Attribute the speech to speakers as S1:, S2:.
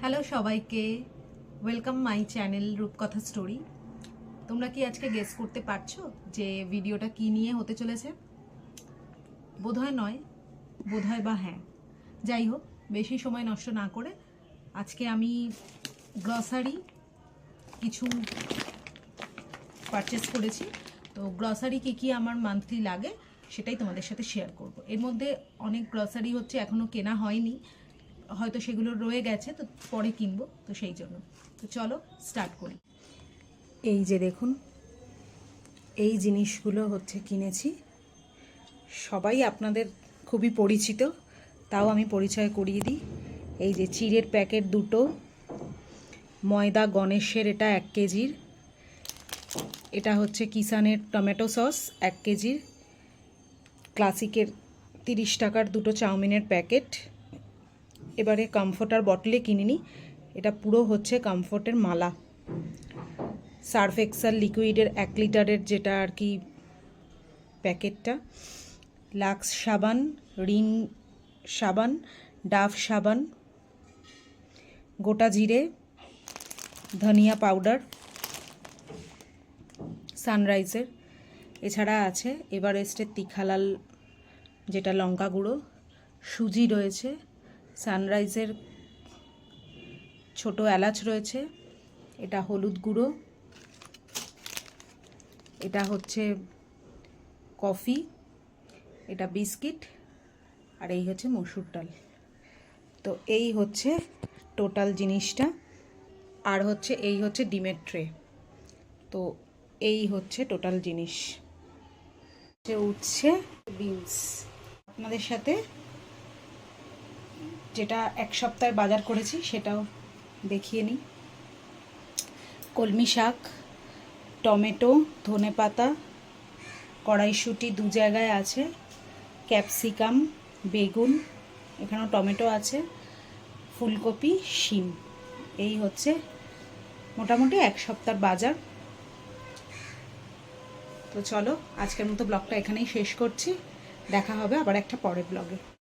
S1: Hello সবাইকে, welcome my channel রূপকথা story. তোমরা কি আজকে গেস করতে পারছো যে ভিডিওটা কি নিয়ে হতে চলেছে? বোধহয় নয়, বোধহয় বা হ্যাঁ, যাই হোক, বেশি সময় নষ্ট না করে আজকে আমি গ্রসারি কিছু পারচেস করেছি। তো গ্রসারি কী কী আমার মান্থলি লাগে সেটাই তোমাদের সাথে শেয়ার করব। এর মধ্যে অনেক গ্রসারি হচ্ছে এখনও কেনা হয়নি, হয়তো সেগুলো রয়ে গেছে, তো পরে কিনবো, তো সেই জন্য। তো চলো স্টার্ট করি। এই যে দেখুন, এই জিনিসগুলো হচ্ছে কিনেছি, সবাই আপনাদের খুবই পরিচিত, তাও আমি পরিচয় করিয়ে দিই। এই যে চিড়ের প্যাকেট দুটো, ময়দা গণেশের এটা 1 কেজির, এটা হচ্ছে কিষানের টমেটো সস 1 কেজির, ক্লাসিকের 30 টাকার দুটো চাউমিনের প্যাকেট। এবারে কমফোর্টার বটলে কিনিনি, এটা পুরো হচ্ছে কমফোর্টের মালা। সার্ফ এক্সেল লিকুইডের 1 লিটারের যেটা আর কি প্যাকেটটা, লাক্স সাবান, রিন সাবান, ডাভ সাবান, গোটা জিরে, ধনিয়া পাউডার সানরাইজের, এছাড়া আছে এভারেস্টের তিখালাল যেটা লঙ্কা গুঁড়ো, সুজি রয়েছে, সানরাইজের ছোট এলাচ রয়েছে, এটা হলুদ গুঁড়ো, এটা হচ্ছে কফি, এটা বিস্কিট, আর এই হচ্ছে মসুর ডাল। তো এই হচ্ছে টোটাল জিনিসটা। আর হচ্ছে এই হচ্ছে ডিমের ট্রে। তো এই হচ্ছে টোটাল জিনিস। উঠছে বিনস। আপনাদের সাথে যেটা 1 সপ্তাহের বাজার করেছি সেটাও দেখিয়ে নিই। কলমি শাক, টমেটো, ধনেপাতা, কড়াইশুঁটি 2 জায়গায় আছে, ক্যাপসিকাম, বেগুন, এখানেও টমেটো আছে, ফুলকপি, শিম। এই হচ্ছে মোটামুটি 1 সপ্তাহের বাজার। তো চলো আজকের মতো ব্লগটা এখানেই শেষ করছি, দেখা হবে আবার একটা পরের ব্লগে।